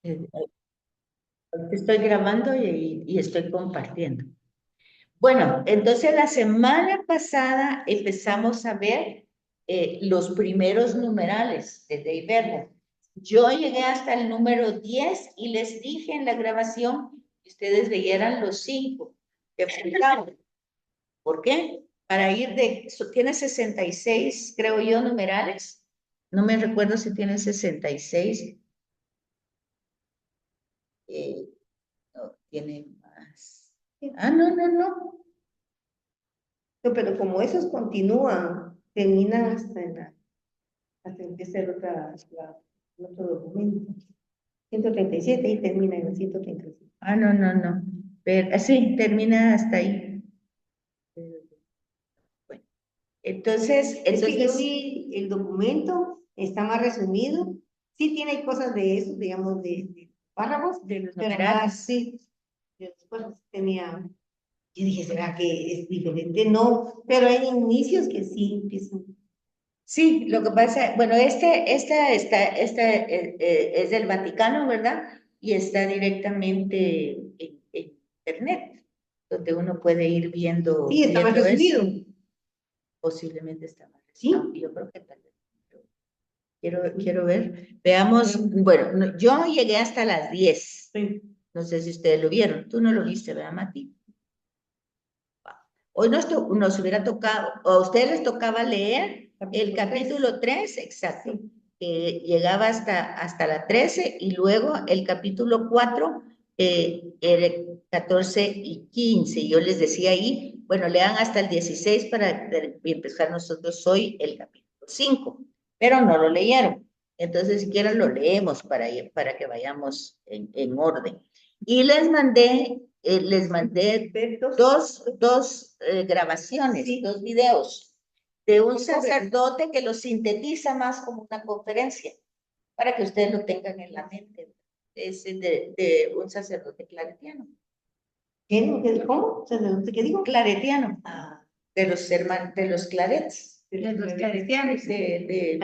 Eh, Estoy grabando y estoy compartiendo. Bueno, entonces la semana pasada empezamos a ver los primeros numerales de Dei Verbo. Yo llegué hasta el número 10 y les dije en la grabación que ustedes leyeran los 5 que faltaban. ¿Por qué? Para ir tiene 66, creo yo, numerales. No me recuerdo si tiene 66. Eh, no, tiene más. Ah, no, no, no. No, pero como esos continúan, terminan hasta empezar otro documento. 137 y termina en el 137. Ah, no, no, no. Pero, sí, termina hasta ahí. Bueno, Es que yo vi el documento, está más resumido. Sí tiene cosas de eso, digamos, de párrafos, de los pero numerales. más sí. Yo después tenía, yo dije, ¿será que es diferente? No, pero hay inicios que sí empiezan. Sí, lo que pasa, bueno, es del Vaticano, ¿verdad? Y está directamente en Internet, donde uno puede ir Sí, está más viendo eso. resumido. Posiblemente está mal. Sí. Yo creo que tal vez. Quiero ver. Veamos, bueno, yo llegué hasta las 10. Sí. No sé si ustedes lo vieron. Tú no lo viste, ¿verdad, Mati? Hoy nos hubiera tocado, o a ustedes les tocaba leer el capítulo 3, exacto, que llegaba hasta la 13, y luego el capítulo 4, el 14 y 15. Yo les decía ahí, bueno, lean hasta el 16 para empezar nosotros hoy el capítulo 5, pero no lo leyeron. Entonces, si quieren, lo leemos para que vayamos en orden. Y les mandé dos grabaciones, Sí. dos videos de un sacerdote que lo sintetiza más como una conferencia, para que ustedes lo tengan en la mente. Es de un sacerdote claretiano. ¿Cómo? ¿Qué digo? Claretiano, Ah, de los clarets. De los claretianos. De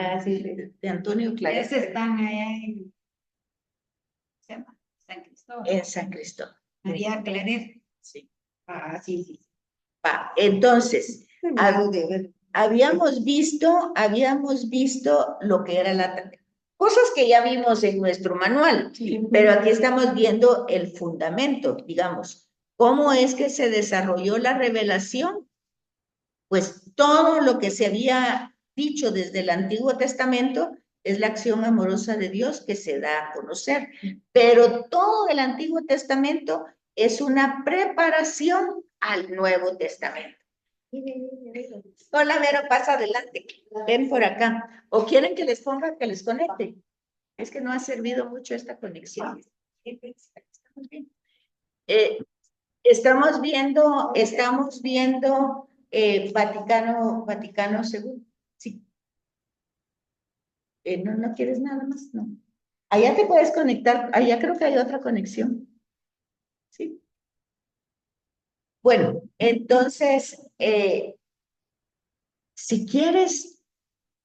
Antonio Claret. Esos están allá en San Cristóbal. En San Cristóbal. María Claret. Sí. ah, sí, sí. Entonces, Terminamos de ver. habíamos visto lo que era cosas que ya vimos en nuestro manual, Sí. pero aquí estamos viendo el fundamento, digamos, cómo es que se desarrolló la revelación. Pues todo lo que se había dicho desde el Antiguo Testamento es la acción amorosa de Dios que se da a conocer, pero todo el Antiguo Testamento es una preparación al Nuevo Testamento. Hola, Vero, pasa adelante. Ven por acá. ¿O quieren que les ponga que les conecte? Es que no ha servido mucho esta conexión. Estamos bien. Estamos viendo Vaticano II. Sí. ¿No quieres nada más? No. Allá te puedes conectar. Allá creo que hay otra conexión. Sí. Bueno, entonces, si quieres,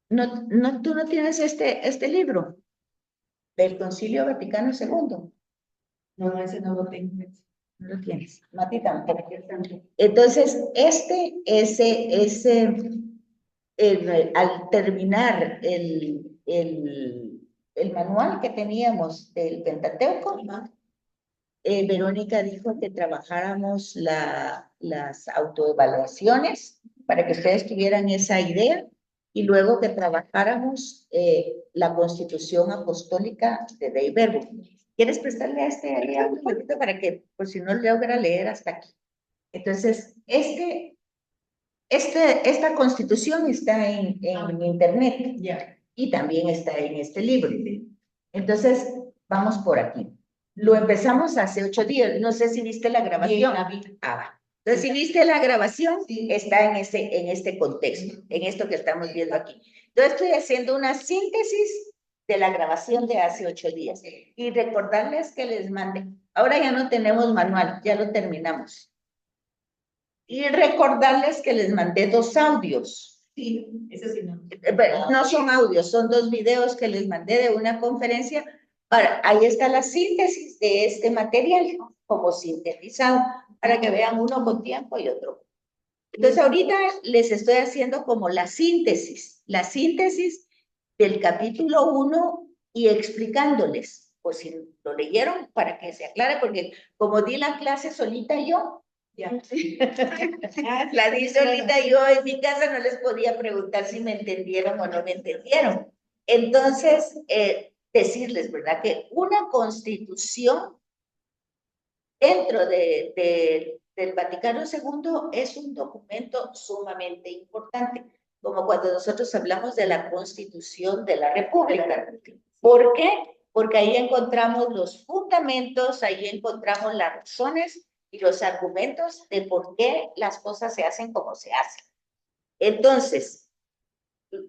tú no tienes este libro del Concilio Vaticano II. No, ese no lo tengo. No lo tienes. Mati tampoco. Entonces, al terminar el manual que teníamos del Pentateuco, Verónica dijo que trabajáramos las autoevaluaciones para que ustedes tuvieran esa idea, y luego que trabajáramos la Constitución Apostólica de Dei Verbo. ¿Quieres prestarle a ahí un poquito para que, por si no logra leer hasta aquí? Entonces, esta Constitución está en Internet, y también está en este libro. Entonces, vamos por aquí. Lo empezamos hace 8 días. No sé si viste la grabación. Va. Entonces, si viste la grabación, está en este contexto, en esto que estamos viendo aquí. Yo estoy haciendo una síntesis de la grabación de hace 8 días. Y recordarles que les mandé. Ahora ya no tenemos manual, ya lo terminamos. Y recordarles que les mandé 2 audios. Sí, eso sí no. No son audios, son 2 videos que les mandé de una conferencia Ahora, ahí está la síntesis de este material, como sintetizado, para que vean uno con tiempo y otro. Entonces, ahorita les estoy haciendo como la síntesis del capítulo 1 y explicándoles, por si lo leyeron, para que se aclare, porque como di la clase solita yo, Ya. la di solita yo en mi casa, no les podía preguntar si me entendieron o no me entendieron. Entonces, decirles, ¿verdad? Que una constitución dentro del Vaticano II es un documento sumamente importante, como cuando nosotros hablamos de la Constitución de la República. ¿Por qué? Porque ahí encontramos los fundamentos, ahí encontramos las razones y los argumentos de por qué las cosas se hacen como se hacen. Entonces,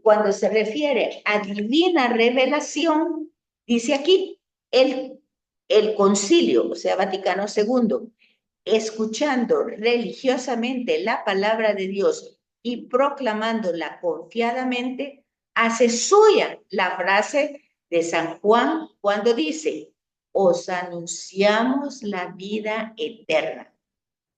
cuando se refiere a divina revelación, dice aquí, el concilio, o sea, Vaticano II, escuchando religiosamente la palabra de Dios y proclamándola confiadamente, hace suya la frase de San Juan cuando dice, os anunciamos la vida eterna,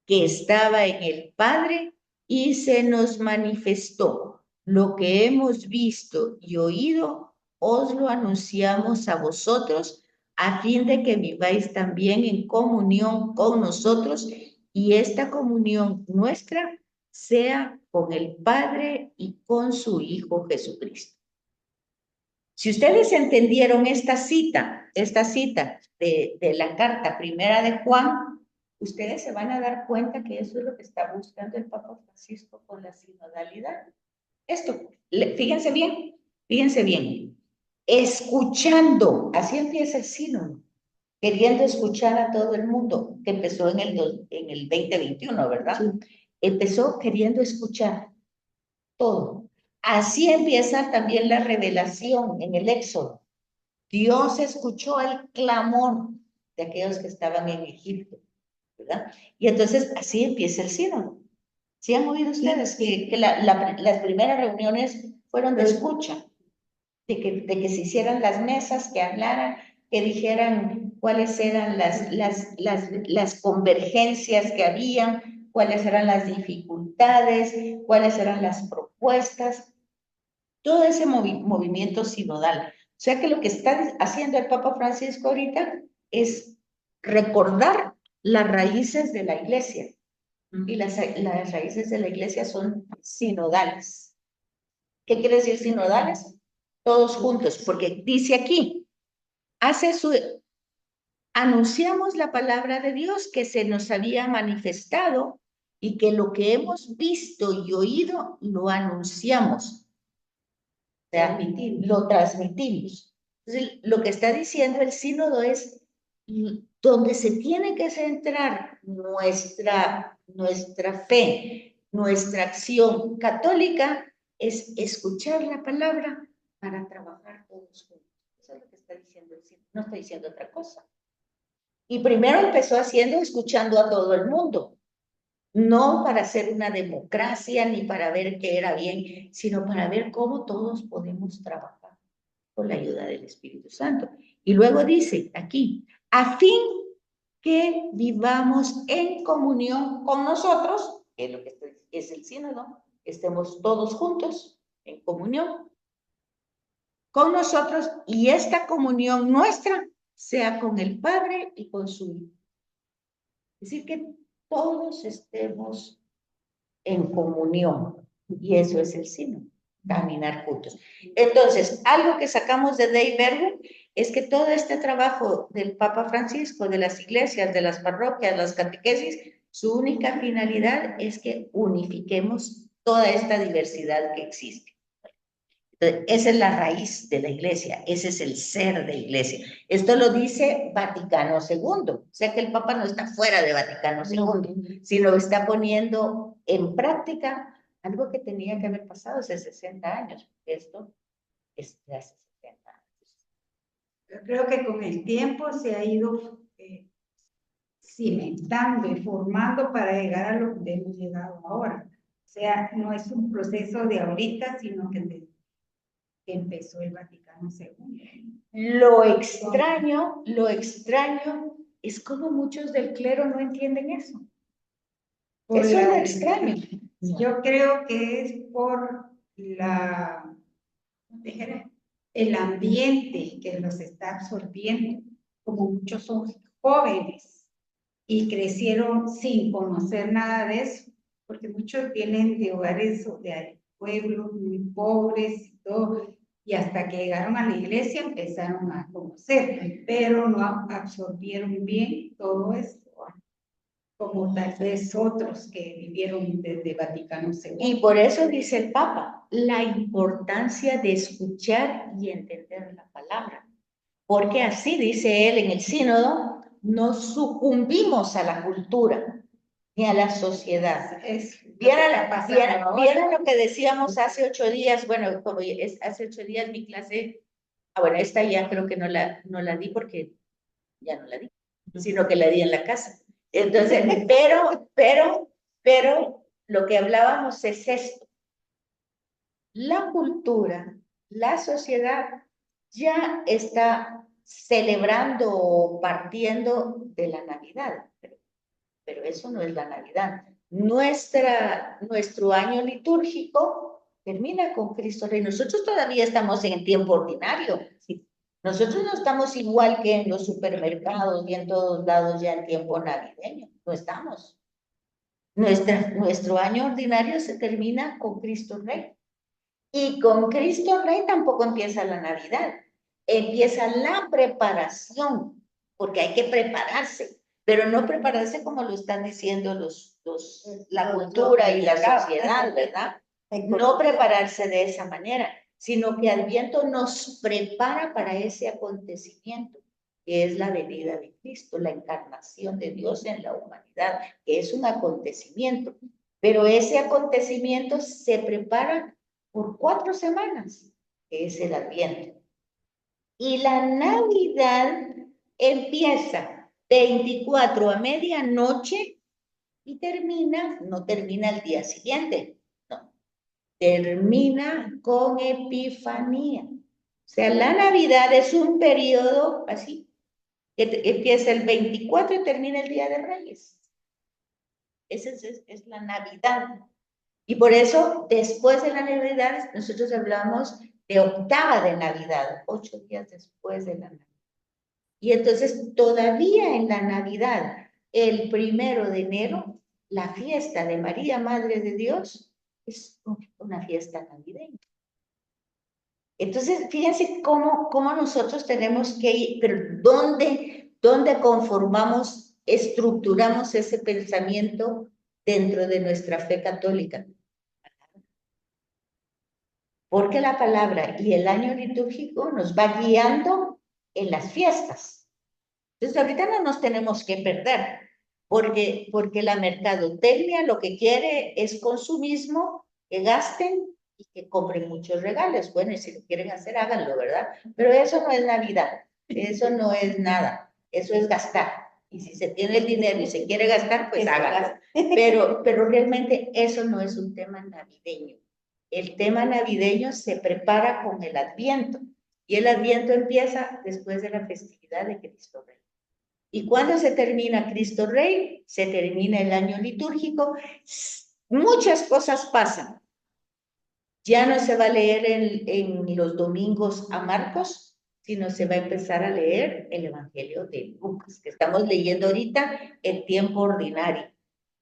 que estaba en el Padre y se nos manifestó. Lo que hemos visto y oído, os lo anunciamos a vosotros, a fin de que viváis también en comunión con nosotros y esta comunión nuestra sea con el Padre y con su Hijo Jesucristo. Si ustedes entendieron esta cita de la carta primera de Juan, ustedes se van a dar cuenta que eso es lo que está buscando el Papa Francisco con la sinodalidad. Esto, fíjense bien, escuchando, así empieza el sínodo, queriendo escuchar a todo el mundo, que empezó en el 2021, ¿verdad? Sí. Empezó queriendo escuchar todo. Así empieza también la revelación en el Éxodo. Dios escuchó el clamor de aquellos que estaban en Egipto, ¿verdad? Y entonces así empieza el sínodo. ¿Sí han oído ustedes que las primeras reuniones fueron de escucha? De que se hicieran las mesas, que hablaran, que dijeran cuáles eran las convergencias que habían, cuáles eran las dificultades, cuáles eran las propuestas, todo ese movimiento sinodal. O sea que lo que está haciendo el Papa Francisco ahorita es recordar las raíces de la Iglesia. Y las raíces de la Iglesia son sinodales. ¿Qué quiere decir sinodales? Todos juntos, porque dice aquí, anunciamos la palabra de Dios que se nos había manifestado y que lo que hemos visto y oído lo anunciamos. O sea, lo transmitimos. Entonces, lo que está diciendo el sínodo es donde se tiene que centrar nuestra fe, nuestra acción católica, es escuchar la palabra para trabajar todos juntos. Eso es lo que está diciendo el sínodo, no está diciendo otra cosa. Y primero empezó escuchando a todo el mundo. No para hacer una democracia ni para ver qué era bien, sino para ver cómo todos podemos trabajar con la ayuda del Espíritu Santo. Y luego dice aquí, a fin que vivamos en comunión con nosotros, que es lo que es el sínodo, estemos todos juntos en comunión con nosotros y esta comunión nuestra sea con el Padre y con su Hijo. Es decir, que todos estemos en comunión. Y eso es el sínodo, caminar juntos. Entonces, algo que sacamos de Dei Verbum es que todo este trabajo del Papa Francisco, de las iglesias, de las parroquias, las catequesis, su única finalidad es que unifiquemos toda esta diversidad que existe. Entonces, esa es la raíz de la iglesia, ese es el ser de la iglesia. Esto lo dice Vaticano II, o sea que el Papa no está fuera de Vaticano II, sino está poniendo en práctica algo que tenía que haber pasado hace 60 años. Esto es de hace 60 años. Yo creo que con el tiempo se ha ido cimentando y formando para llegar a lo que hemos llegado ahora. O sea, no es un proceso de ahorita, sino que empezó el Vaticano II. Lo extraño es como muchos del clero no entienden eso. Por Eso es lo la- extraño. Yo creo que es por ¿cómo te dijera? El ambiente que los está absorbiendo, como muchos son jóvenes y crecieron sin conocer nada de eso, porque muchos vienen de hogares o de pueblos muy pobres y todo, y hasta que llegaron a la iglesia empezaron a conocer, pero no absorbieron bien todo esto, como tal vez otros que vivieron desde Vaticano II. Y por eso dice el Papa, la importancia de escuchar y entender la palabra. Porque así dice él en el sínodo, no sucumbimos a la cultura ni a la sociedad. ¿Vieron lo que decíamos hace 8 días? Bueno, como hace 8 días mi clase, bueno, esta ya creo que no la di porque ya no la di, sino que la di en la casa. Entonces, pero lo que hablábamos es esto. La cultura, la sociedad ya está celebrando o partiendo de la Navidad, pero eso no es la Navidad. Nuestro año litúrgico termina con Cristo Rey. Nosotros todavía estamos en tiempo ordinario. Nosotros no estamos igual que en los supermercados y en todos lados ya en tiempo navideño. No estamos. Nuestro año ordinario se termina con Cristo Rey. Y con Cristo Rey tampoco empieza la Navidad. Empieza la preparación, porque hay que prepararse, pero no prepararse como lo están diciendo la cultura y la sociedad, ¿verdad? No prepararse de esa manera, sino que Adviento nos prepara para ese acontecimiento, que es la venida de Cristo, la encarnación de Dios en la humanidad, que es un acontecimiento. Pero ese acontecimiento se prepara por 4 semanas, que es el Adviento. Y la Navidad empieza 24 a medianoche y no termina el día siguiente, no, termina con Epifanía. O sea, la Navidad es un periodo así, que empieza el 24 y termina el Día de Reyes. Esa es la Navidad. Y por eso, después de la Navidad, nosotros hablamos de octava de Navidad, 8 días después de la Navidad. Y entonces, todavía en la Navidad, el 1 de enero, la fiesta de María, Madre de Dios, es una fiesta navideña. Entonces, fíjense cómo nosotros tenemos que ir, pero ¿dónde conformamos, estructuramos ese pensamiento dentro de nuestra fe católica? Porque la palabra y el año litúrgico nos va guiando en las fiestas. Entonces, ahorita no nos tenemos que perder, porque la mercadotecnia lo que quiere es consumismo, que gasten y que compren muchos regalos. Bueno, y si lo quieren hacer, háganlo, ¿verdad? Pero eso no es Navidad, eso no es nada, eso es gastar. Y si se tiene el dinero y se quiere gastar, pues háganlo. Pero realmente eso no es un tema navideño. El tema navideño se prepara con el Adviento, y el Adviento empieza después de la festividad de Cristo Rey. ¿Y cuándo se termina Cristo Rey? Se termina el año litúrgico. Muchas cosas pasan. Ya no se va a leer en los domingos a Marcos, sino se va a empezar a leer el Evangelio de Lucas, que estamos leyendo ahorita en tiempo ordinario.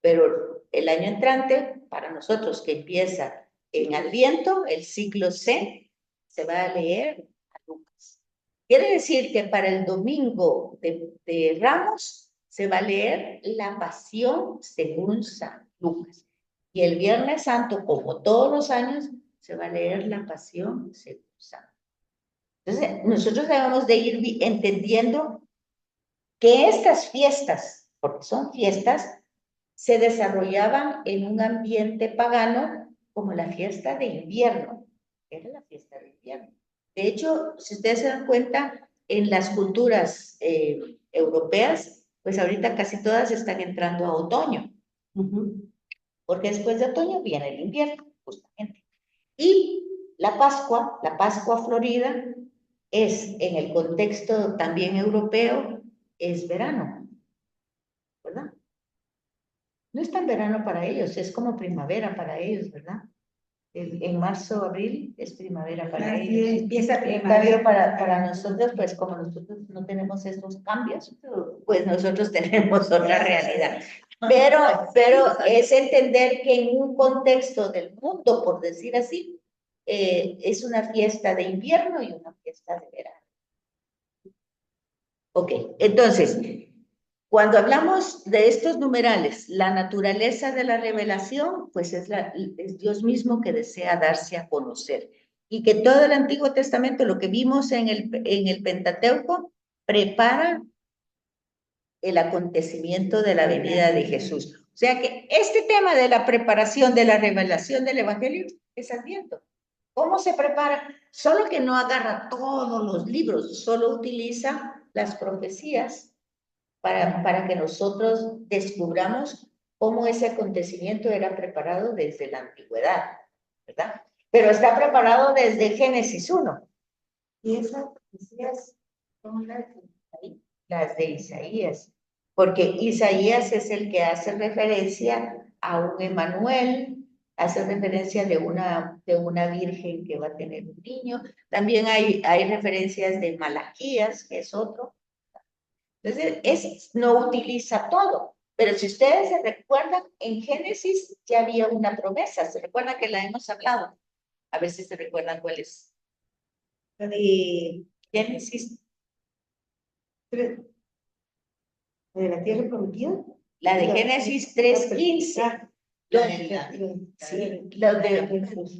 Pero el año entrante, para nosotros que empieza en Adviento, el ciclo C, se va a leer a Lucas. Quiere decir que para el domingo de Ramos se va a leer la Pasión según San Lucas. Y el Viernes Santo, como todos los años, se va a leer la Pasión según San Lucas. Entonces, nosotros debemos de ir entendiendo que estas fiestas, porque son fiestas, se desarrollaban en un ambiente pagano como la fiesta de invierno. Era la fiesta de invierno. De hecho, si ustedes se dan cuenta, en las culturas europeas, pues ahorita casi todas están entrando a otoño. Porque después de otoño viene el invierno, justamente. Y la Pascua florida, es en el contexto también europeo, es verano, ¿verdad? No es tan verano para ellos, es como primavera para ellos, ¿verdad? En marzo, abril es primavera para Así ellos. empieza En primavera. cambio, para nosotros, pues como nosotros no tenemos estos cambios, pues nosotros tenemos otra realidad. Pero es entender que en un contexto del mundo, por decir así, es una fiesta de invierno y una fiesta de verano. Ok, entonces, cuando hablamos de estos numerales, la naturaleza de la revelación, pues es Dios mismo que desea darse a conocer. Y que todo el Antiguo Testamento, lo que vimos en el Pentateuco, prepara el acontecimiento de la venida de Jesús. O sea que este tema de la preparación de la revelación del Evangelio es Adviento. ¿Cómo se prepara? Solo que no agarra todos los libros, solo utiliza las profecías para que nosotros descubramos cómo ese acontecimiento era preparado desde la antigüedad, ¿verdad? Pero está preparado desde Génesis 1. Y esas profecías son las de Isaías, porque Isaías es el que hace referencia a un Emanuel, hace referencia de una virgen que va a tener un niño. También hay referencias de Malaquías, que es otro. Entonces, no utiliza todo. Pero si ustedes se recuerdan, en Génesis ya había una promesa. ¿Se recuerdan que la hemos hablado? A ver si se recuerdan cuál es. La de Génesis, la tierra prometida. la de Génesis 3:15.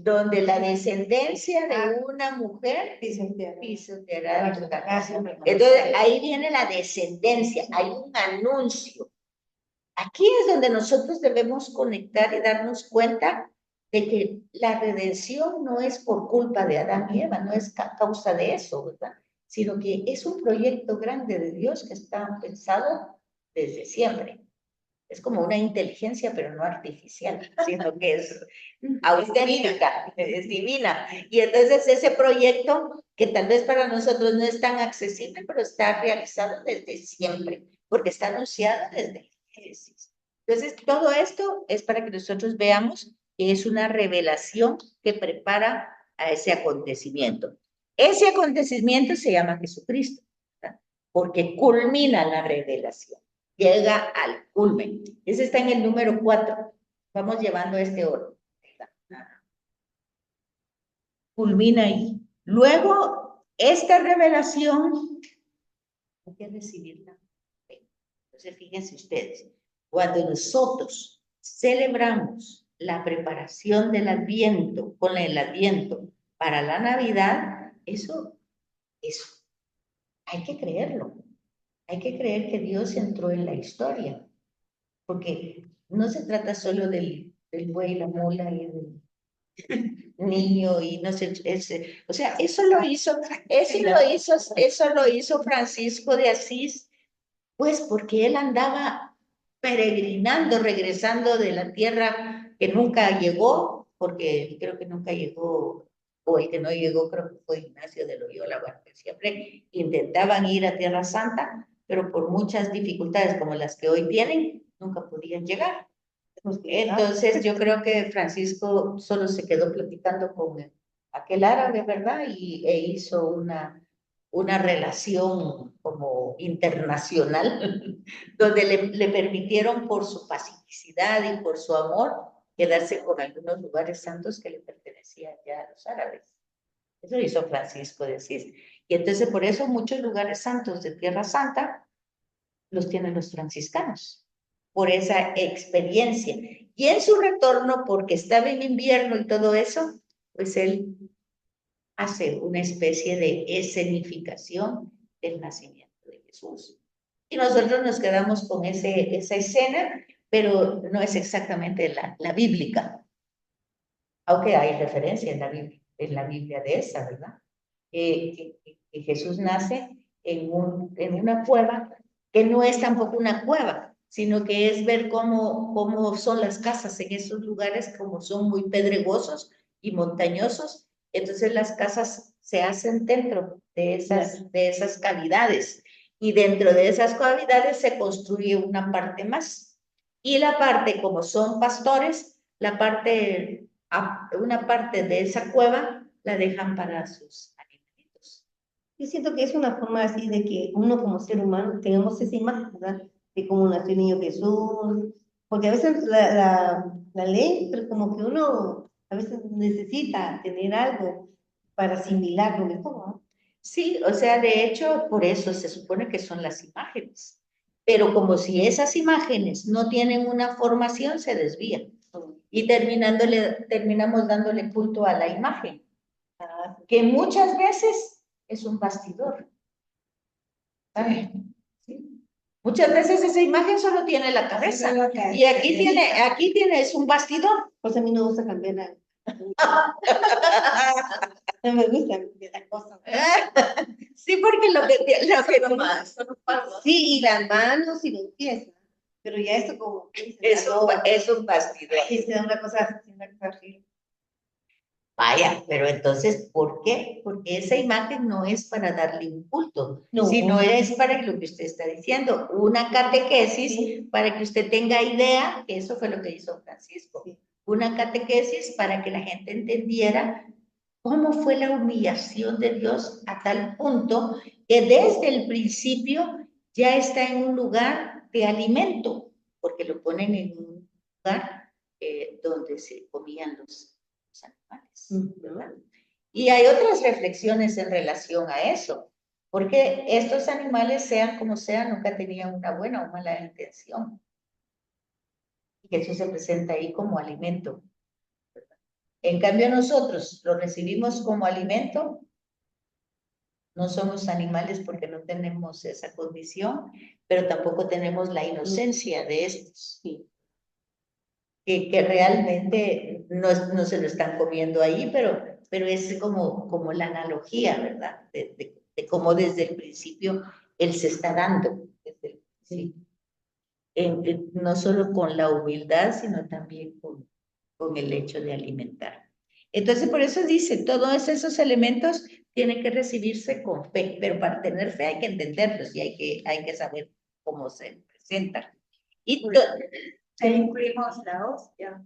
Donde la descendencia de una mujer pisoteará tu casa. Entonces, ahí viene la descendencia, hay un anuncio. Aquí es donde nosotros debemos conectar y darnos cuenta de que la redención no es por culpa de Adán y Eva, no es causa de eso, ¿verdad? Sino que es un proyecto grande de Dios que está pensado desde siempre. Es como una inteligencia, pero no artificial, sino que es auténtica, es divina. Y entonces ese proyecto, que tal vez para nosotros no es tan accesible, pero está realizado desde siempre, porque está anunciado desde Génesis. Entonces, todo esto es para que nosotros veamos que es una revelación que prepara a ese acontecimiento. Ese acontecimiento se llama Jesucristo, ¿verdad? Porque culmina la revelación, llega al culmen. Ese está en el número 4. Vamos llevando este orden. Culmina ahí. Luego, esta revelación hay que recibirla. Entonces, fíjense ustedes, cuando nosotros celebramos la preparación del Adviento, con el Adviento para la Navidad, eso hay que creerlo. Hay que creer que Dios entró en la historia, porque no se trata solo del buey, la mula y del niño y no sé, o sea, eso lo hizo Francisco de Asís, pues porque él andaba peregrinando, regresando de la tierra que nunca llegó, porque creo que nunca llegó, o el que no llegó creo que fue Ignacio de Loyola, bueno, que siempre intentaban ir a Tierra Santa, pero por muchas dificultades como las que hoy tienen, nunca podían llegar. Entonces yo creo que Francisco solo se quedó platicando con aquel árabe, ¿verdad? E hizo una relación como internacional, donde le permitieron por su pacificidad y por su amor quedarse con algunos lugares santos que le pertenecían ya a los árabes. Eso hizo Francisco de Asís. Y entonces por eso muchos lugares santos de Tierra Santa los tienen los franciscanos, por esa experiencia. Y en su retorno, porque estaba en invierno y todo eso, pues él hace una especie de escenificación del nacimiento de Jesús. Y nosotros nos quedamos con esa escena, pero no es exactamente la bíblica, aunque hay referencia en la Biblia de esa, ¿verdad? Que Jesús nace en una cueva, que no es tampoco una cueva, sino que es ver cómo son las casas en esos lugares, como son muy pedregosos y montañosos. Entonces las casas se hacen dentro de esas cavidades. Y dentro de esas cavidades se construye una parte más. Y la parte, como son pastores, una parte de esa cueva la dejan para sus animalitos. Yo siento que es una forma así de que uno como ser humano tengamos esa imagen, ¿verdad? De cómo nació el niño Jesús, porque a veces la ley, pero como que uno a veces necesita tener algo para asimilarlo mejor, ¿no? Sí, o sea, de hecho, por eso se supone que son las imágenes. Pero como si esas imágenes no tienen una formación, se desvían. Y terminamos dándole culto a la imagen, que muchas veces es un bastidor. Ay, ¿sí? Muchas veces esa imagen solo tiene la cabeza. Y aquí es un bastidor. Pues a mí no me gusta cambiar nada. No me gusta cambiar cosas. Sí, porque lo que nomás. Sí, y las manos y los pies, ¿no? Pero ya esto como que dices, Es un bastidor. es una cosa horrible. Vaya, pero entonces, ¿por qué? Porque esa imagen no es para darle un culto, No. sino es para lo que usted está diciendo, una catequesis, Sí. para que usted tenga idea, que eso fue lo que hizo Francisco, Sí. una catequesis para que la gente entendiera cómo fue la humillación de Dios a tal punto que desde el principio ya está en un lugar de alimento, porque lo ponen en un lugar donde se comían los animales, ¿verdad? Y hay otras reflexiones en relación a eso, porque estos animales, sean como sean, nunca tenían una buena o mala intención. Y Jesús se presenta ahí como alimento. En cambio, nosotros lo recibimos como alimento, no somos animales porque no tenemos esa condición, pero tampoco tenemos la inocencia de estos. Que realmente no se lo están comiendo ahí, pero es como la analogía, ¿verdad? De cómo desde el principio Él se está dando. Sí. No solo con la humildad, sino también con el hecho de alimentar. Entonces, por eso dice, todos esos elementos tienen que recibirse con fe, pero para tener fe hay que entenderlos y hay que saber cómo se presentan. Y ahí incluimos la hostia.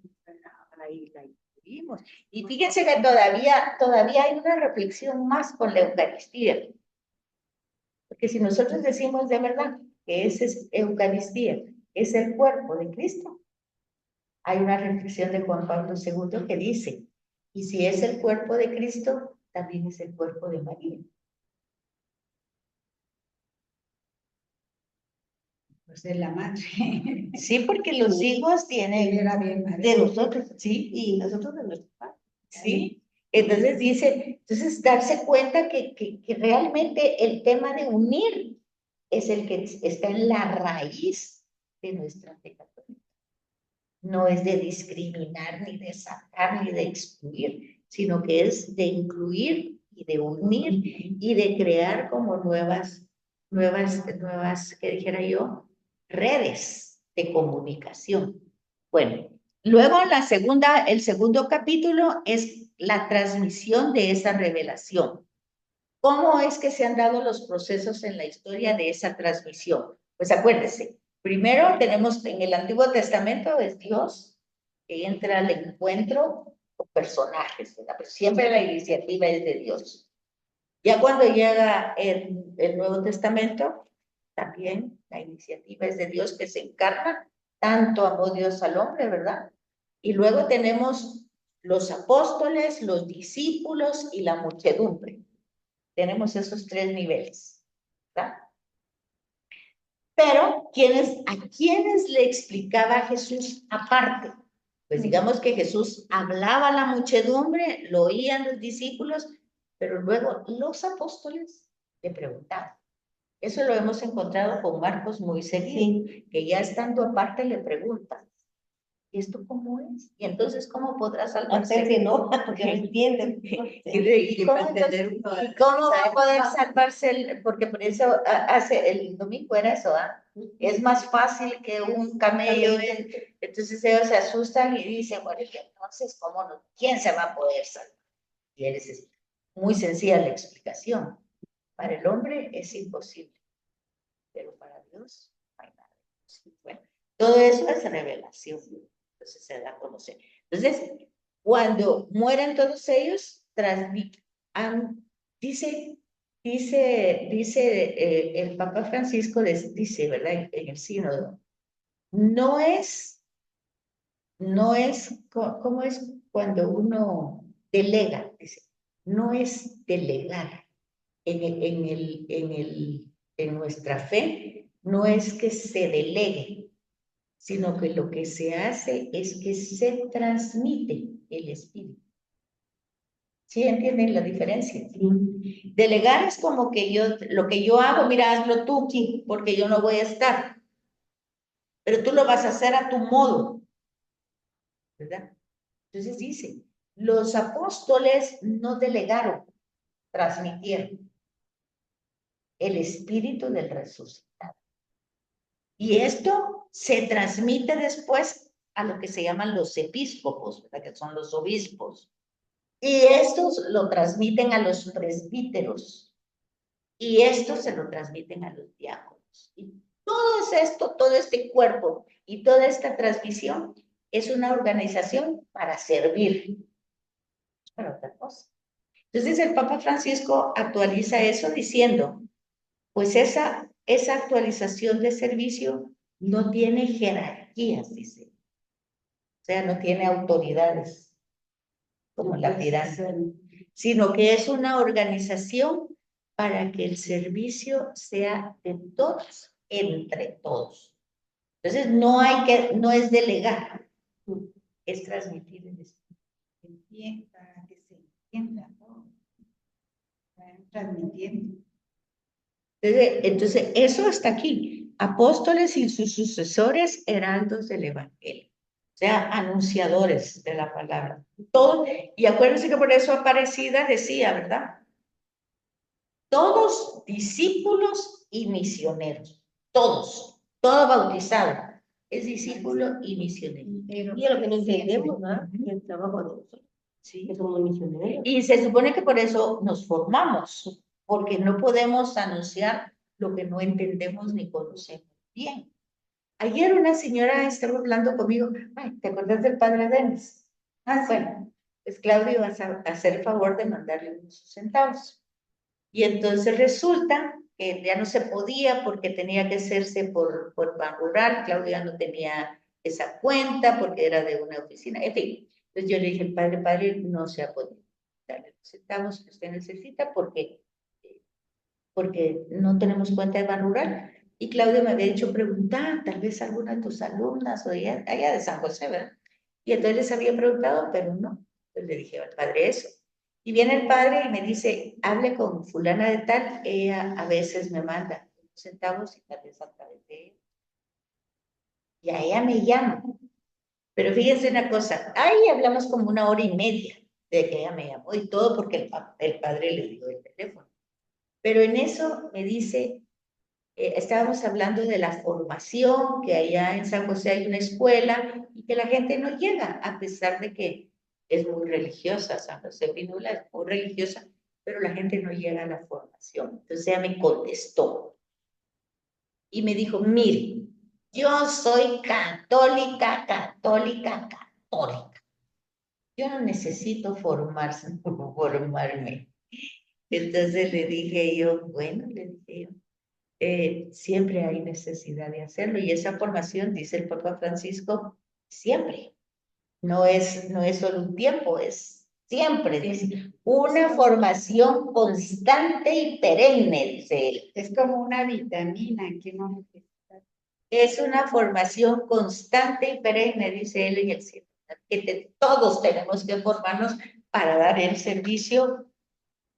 Ahí la incluimos. Y fíjense que todavía hay una reflexión más con la Eucaristía. Porque si nosotros decimos de verdad que esa es Eucaristía, es el cuerpo de Cristo, hay una reflexión de Juan Pablo II que dice, y si es el cuerpo de Cristo, también es el cuerpo de María. Pues de la madre. Sí, porque los hijos tienen De nosotros, sí, y nosotros de nuestros padres. sí. Entonces dice, darse cuenta que realmente el tema de unir es el que está en la raíz de nuestra fe católica. No es de discriminar, ni de sacar, ni de excluir, sino que es de incluir y de unir y de crear como nuevas, que dijera yo, redes de comunicación. Bueno, luego el segundo capítulo es la transmisión de esa revelación. ¿Cómo es que se han dado los procesos en la historia de esa transmisión? Pues acuérdense, primero tenemos en el Antiguo Testamento es Dios que entra al encuentro con personajes, ¿verdad? Pero siempre la iniciativa es de Dios. Ya cuando llega el Nuevo Testamento, también la iniciativa es de Dios que se encarna, tanto amó Dios al hombre, ¿verdad? Y luego tenemos los apóstoles, los discípulos y la muchedumbre. Tenemos esos tres niveles, ¿verdad? Pero, ¿a quiénes le explicaba Jesús aparte? Pues digamos que Jesús hablaba a la muchedumbre, lo oían los discípulos, pero luego los apóstoles le preguntaban. Eso lo hemos encontrado con Marcos muy seguido, que ya estando aparte le preguntan, ¿y esto cómo es? Y entonces, ¿cómo podrá salvarse? Hacer que no, porque no entienden. ¿Y cómo va a poder salvarse? Porque por eso hace el domingo era eso, ¿ah? Es más fácil que un camello. Entonces ellos se asustan y dicen, bueno, entonces, ¿cómo no? ¿Quién se va a poder salvar? Y él dice, Muy sencilla la explicación. Para el hombre es imposible, pero para Dios no hay nada imposible. Bueno, todo eso es revelación. Entonces se da a conocer. Entonces, cuando mueren todos ellos, dice el Papa Francisco, dice, ¿verdad? En el sínodo, no es, ¿cómo es cuando uno delega? Dice, no es delegar en nuestra fe, no es que se delegue, sino que lo que se hace es que se transmite el espíritu. ¿Sí entienden la diferencia? Delegar es como que lo que yo hago, mira, hazlo tú, porque yo no voy a estar. Pero tú lo vas a hacer a tu modo, ¿verdad? Entonces dice, los apóstoles no delegaron, transmitieron el espíritu del resucitado. Y esto se transmite después a lo que se llaman los episcopos, ¿verdad? Que son los obispos. Y estos lo transmiten a los presbíteros. Y estos se lo transmiten a los diáconos. Y todo este cuerpo y toda esta transmisión es una organización para servir. Es para otra cosa. Entonces el Papa Francisco actualiza eso diciendo, pues esa actualización de servicio no tiene jerarquías, dice. O sea, no tiene autoridades como la pirámide, sino que es una organización para que el servicio sea de todos, entre todos. Entonces, no es delegar, es transmitir el espíritu. Para que se entienda, ¿no? Transmitiendo. Entonces, eso está aquí. Apóstoles y sus sucesores, heraldos del Evangelio. O sea, anunciadores de la palabra. Todo, y acuérdense que por eso Aparecida decía, ¿verdad? Todos discípulos y misioneros. Todos. Todo bautizado. Es discípulo y misionero. Y a lo que no entendemos, ¿no? El trabajo de nosotros. Sí. Que somos misioneros. Y se supone que por eso nos formamos, porque no podemos anunciar lo que no entendemos ni conocemos bien. Ayer una señora estaba hablando conmigo, ay, ¿te acuerdas del padre Denis? Ah, bueno, pues Claudio va a hacer el favor de mandarle unos centavos. Y entonces resulta que ya no se podía porque tenía que hacerse por Ban Rural, Claudio ya no tenía esa cuenta porque era de una oficina, en fin. Entonces yo le dije, padre, no se ha podido darle los centavos que usted necesita porque no tenemos cuenta de Ban Rural. Y Claudio me había hecho preguntar, tal vez alguna de tus alumnas o allá de San José, ¿verdad? Y entonces les había preguntado, pero no. Entonces le dije al padre eso. Y viene el padre y me dice, hable con fulana de tal, ella a veces me manda centavos y tal vez a través de ella. Y a ella me llama. Pero fíjense una cosa, ahí hablamos como 1 hora y media de que ella me llamó y todo porque el padre le dio el teléfono. Pero en eso me dice, estábamos hablando de la formación, que allá en San José hay una escuela y que la gente no llega, a pesar de que es muy religiosa, San José Pinula es muy religiosa, pero la gente no llega a la formación. Entonces ella me contestó y me dijo, mire, yo soy católica. Yo no necesito formarme. Entonces le dije yo, bueno, siempre hay necesidad de hacerlo y esa formación, dice el Papa Francisco, siempre. No es solo un tiempo, es siempre. Dice, una formación constante y perenne, dice él. Es como una vitamina que no necesita. Es una formación constante y perenne, dice él en el cielo. Que todos tenemos que formarnos para dar el servicio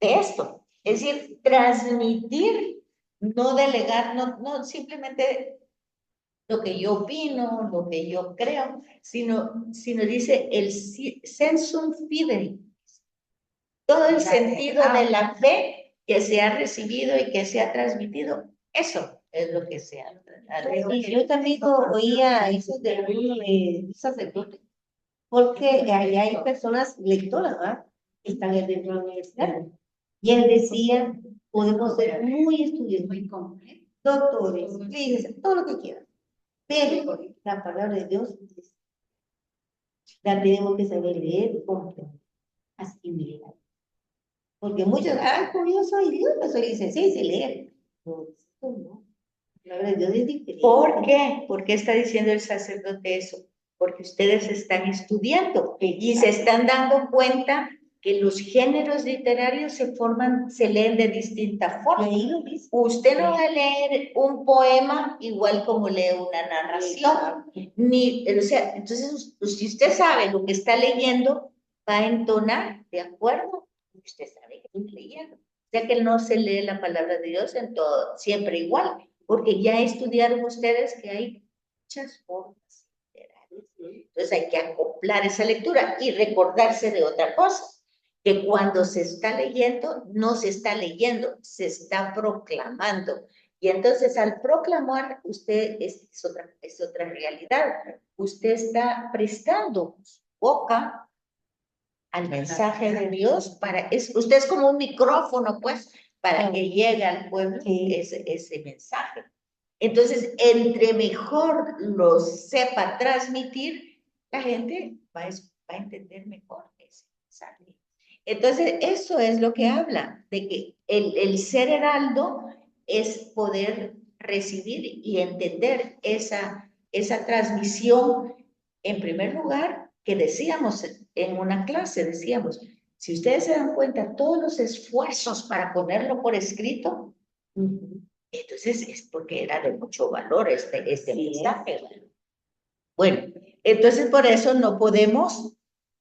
de esto. Es decir, transmitir, no delegar, no simplemente lo que yo opino, lo que yo creo, sino dice el sensum fidei, todo el sentido de la fe que se ha recibido y que se ha transmitido, eso es lo que se ha. Y yo también oía eso de uno de sacerdotes, porque allá hay personas lectoras, ¿verdad? Que están dentro de la universidad. Y él decía, podemos ser muy estudiosos, Muy completo. doctores, líderes, todo lo que quieran. Pero la palabra de Dios la tenemos que saber leer, comprender, asimilar. Porque muchos, como yo soy Dios, yo soy licenciada y sé leer. No, eso no. La palabra de Dios es diferente. ¿Por qué? ¿Por qué está diciendo el sacerdote eso? Porque ustedes están estudiando y se están dando cuenta que los géneros literarios se leen de distinta Y forma. ahí lo dice. Usted no va a leer un poema igual como lee una narración, ni, o sea, entonces, si usted sabe lo que está leyendo, va a entonar de acuerdo a lo que usted sabe que está leyendo. O sea que no se lee la palabra de Dios en todo, siempre igual, porque ya estudiaron ustedes que hay muchas formas literarias. Entonces hay que acoplar esa lectura y recordarse de otra cosa, que cuando se está leyendo, no se está leyendo, se está proclamando. Y entonces al proclamar, usted es otra realidad. Usted está prestando su boca al mensaje de Dios usted es como un micrófono, pues, para que llegue al pueblo ese mensaje. Entonces, entre mejor lo sepa transmitir, la gente va a entender mejor ese mensaje. Entonces, eso es lo que habla, de que el ser heraldo es poder recibir y entender esa transmisión, en primer lugar, que decíamos en una clase, decíamos, si ustedes se dan cuenta, todos los esfuerzos para ponerlo por escrito, entonces es porque era de mucho valor este mensaje. Bueno, entonces por eso no podemos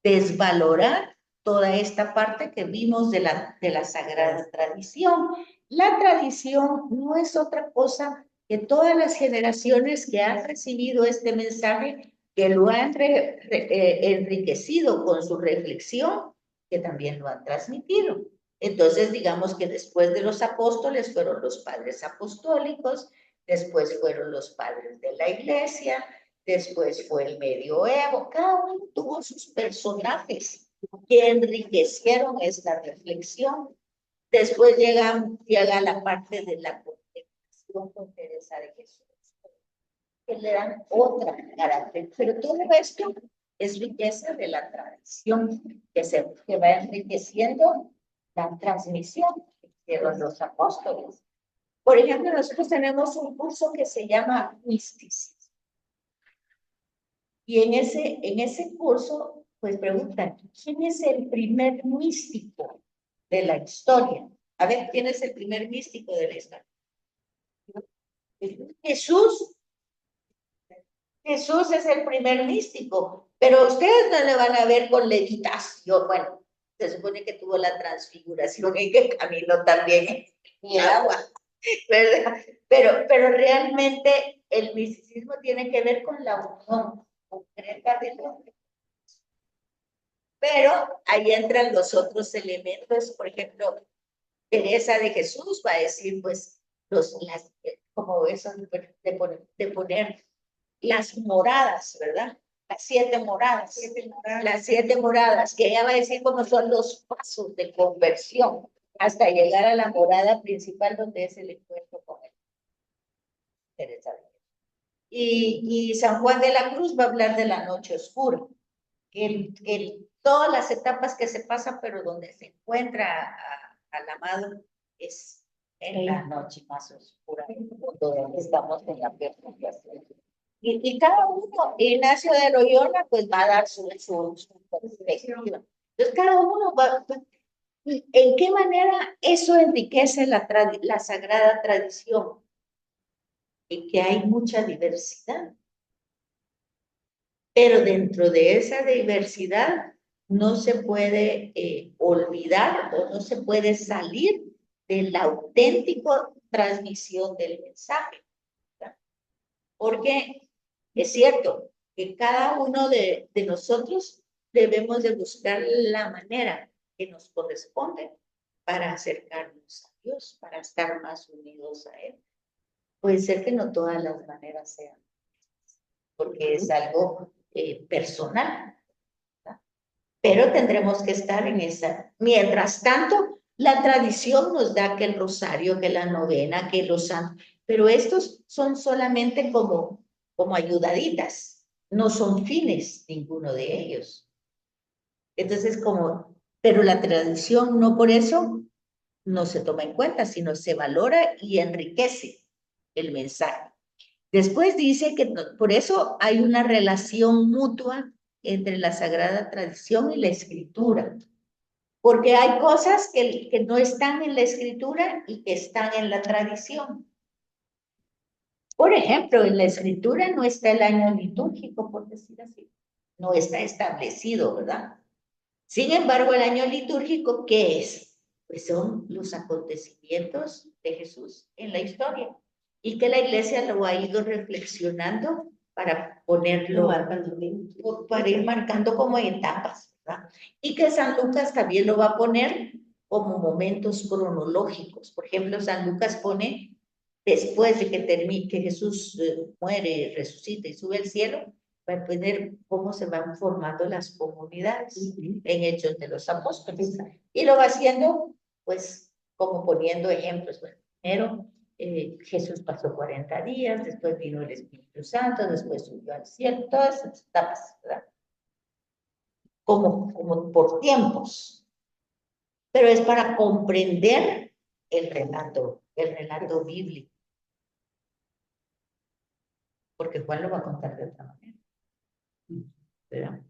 desvalorar toda esta parte que vimos de la sagrada tradición. La tradición no es otra cosa que todas las generaciones que han recibido este mensaje, que lo han enriquecido con su reflexión, que también lo han transmitido. Entonces, digamos que después de los apóstoles fueron los padres apostólicos, después fueron los padres de la iglesia, después fue el medioevo, cada uno tuvo sus personajes que enriquecieron esta reflexión. Después llega la parte de la contemplación con Teresa de Jesús, que le dan otra carácter, pero todo esto es riqueza de la tradición que va enriqueciendo la transmisión de los apóstoles. Por ejemplo, nosotros tenemos un curso que se llama Misticismo. Y en ese curso, pues preguntan, ¿quién es el primer místico de la historia? A ver, ¿quién es el primer místico de la historia? Jesús. Jesús es el primer místico, pero ustedes no le van a ver con levitación. Bueno, se supone que tuvo la transfiguración y que caminó también en el agua, ¿verdad? Pero realmente el misticismo tiene que ver con la unión concreta del hombre. Pero ahí entran los otros elementos, por ejemplo, Teresa de Jesús va a decir, pues, como eso de poner las moradas, ¿verdad? Las 7 moradas. Las 7 moradas, que ella va a decir cómo son los pasos de conversión hasta llegar a la morada principal donde es el encuentro con él. Teresa de Jesús. Y San Juan de la Cruz va a hablar de la noche oscura. Todas las etapas que se pasan, pero donde se encuentra al amado es en la noche más oscura, donde estamos en la perturbación. Y cada uno, Ignacio de Loyola, pues va a dar su perspectiva. Entonces, cada uno va. ¿En qué manera eso enriquece la sagrada tradición? En que hay mucha diversidad. Pero dentro de esa diversidad no se puede olvidar o no se puede salir de la auténtica transmisión del mensaje. ¿Verdad? Porque es cierto que cada uno de nosotros debemos de buscar la manera que nos corresponde para acercarnos a Dios, para estar más unidos a Él. Puede ser que no todas las maneras sean, porque es algo personal, ¿verdad? Pero tendremos que estar en esa. Mientras tanto, La tradición nos da que el rosario, que la novena, que los santos, pero estos son solamente como ayudaditas, no son fines ninguno de ellos. Entonces, pero la tradición no por eso no se toma en cuenta, sino se valora y enriquece el mensaje. Después dice que por eso hay una relación mutua entre la sagrada tradición y la escritura, porque hay cosas que no están en la escritura y que están en la tradición. Por ejemplo, en la escritura no está el año litúrgico, por decir así, no está establecido, ¿verdad? Sin embargo, el año litúrgico, ¿qué es? Pues son los acontecimientos de Jesús en la historia y que la iglesia lo ha ido reflexionando para ponerlo, para ir marcando como etapas, ¿verdad? Y que San Lucas también lo va a poner como momentos cronológicos. Por ejemplo, San Lucas pone, después de que Jesús muere, resucita y sube al cielo, va a poner cómo se van formando las comunidades en Hechos de los Apóstoles. Y lo va haciendo, pues, como poniendo ejemplos. Bueno, primero, Jesús pasó 40 días, después vino el Espíritu Santo, después subió al cielo, todas esas etapas, ¿verdad? Como por tiempos. Pero es para comprender el relato bíblico. Porque Juan lo va a contar de otra manera. ¿Verdad?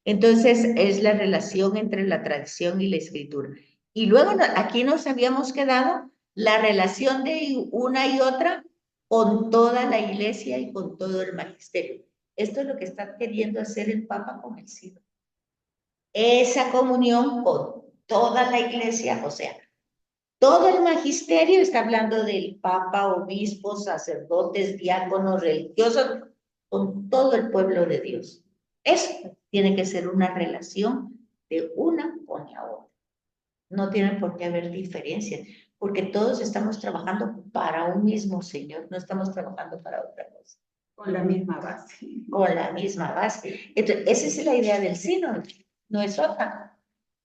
Entonces, es la relación entre la tradición y la escritura. Y luego aquí nos habíamos quedado la relación de una y otra con toda la iglesia y con todo el magisterio. Esto es lo que está queriendo hacer el Papa con el sínodo. Esa comunión con toda la iglesia, o sea, todo el magisterio está hablando del Papa, obispos, sacerdotes, diáconos, religiosos, con todo el pueblo de Dios. Eso tiene que ser una relación de una con la otra. No tiene por qué haber diferencias, porque todos estamos trabajando para un mismo Señor, no estamos trabajando para otra cosa. Con la misma base. Con la misma base. Entonces, esa es la idea del sínodo, no es otra.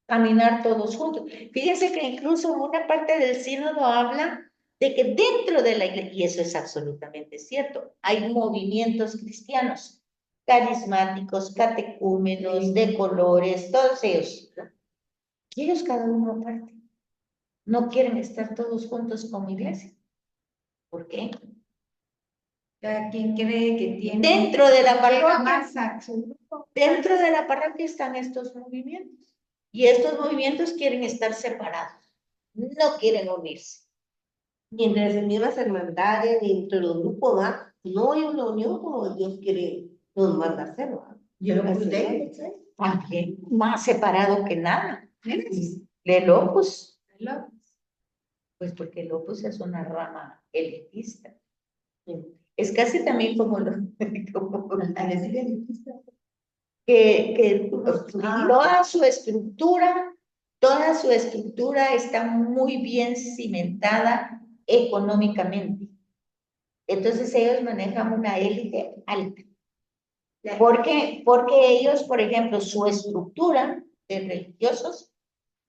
Caminar todos juntos. Fíjense que incluso una parte del sínodo habla de que dentro de la iglesia, y eso es absolutamente cierto, hay movimientos cristianos, carismáticos, catecúmenos, de colores, todos ellos. Y ellos cada uno aparte. No quieren estar todos juntos como iglesia. ¿Por qué? Cada quien cree que tiene Dentro de la parroquia, masa, dentro de la parroquia están estos movimientos. Y estos movimientos quieren estar separados. No quieren unirse. Mientras en mismas hermandades, dentro de los grupos, ¿va? No hay una unión como Dios quiere, nos manda a hacer, ¿va? Yo lo Así conté. También más separado que nada. ¿Ves? El Opus, Lo- pues porque el Opus es una rama elitista. Es casi también como lo que toda su estructura está muy bien cimentada económicamente. Entonces ellos manejan una élite alta. ¿Por qué? Porque ellos, por ejemplo, su estructura de religiosos